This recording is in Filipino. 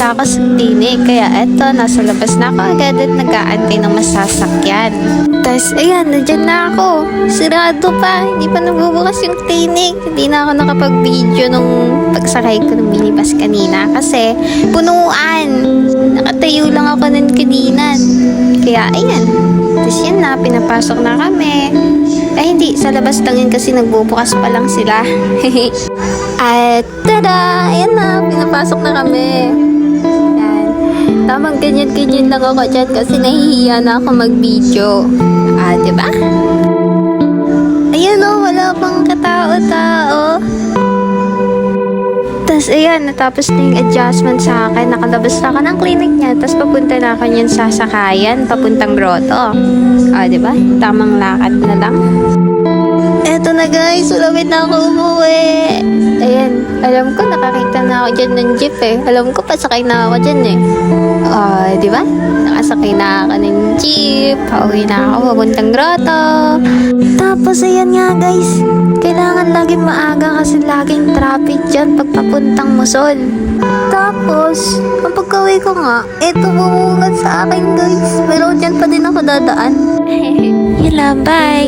wala ako sa clinic. Kaya eto, nasa labas na ako agad at nag-aantay ng masasakyan. Tapos, ayan, nandyan na ako. Sirado pa. Hindi pa nagbubukas yung clinic. Hindi na ako nakapag-video nung pagsakay ko ng minibus kanina. Kasi, punuan. Nakatayo lang ako nun kanina. Kaya, ayan. Tapos yun na, pinapasok na kami. Ay, hindi. Sa labas lang yun kasi nagbubukas pa lang sila. At, tada! Ayan na, pinapasok na kami. Yan. Tamang ganyan-ganyan lang ako dyan kasi nahihiya na ako mag-video. Diba? Ayan o, wala pang katao-tao. Tapos, ayan, natapos na yung adjustment sa akin. Nakalabas na ako ng clinic niya. Tapos, papunta na ako yung sasakayan, papuntang grotto. Diba? Tamang lakad na lang. Eto na guys, malapit na ako umuwi. Ayan, alam ko nakakita na ako dyan ng jeep eh. Alam ko pasakay na ako dyan eh. Diba? Nakasakay na ako ng jeep. Pauwi na ako papuntang grotto. Tapos ayan nga guys, kailangan laging maaga kasi laging traffic dyan pagpapuntang Musol. Tapos, ang pagkaway ko nga, eto bumungat sa akin guys. Pero dyan pa din ako dadaan. Yun lang, bye!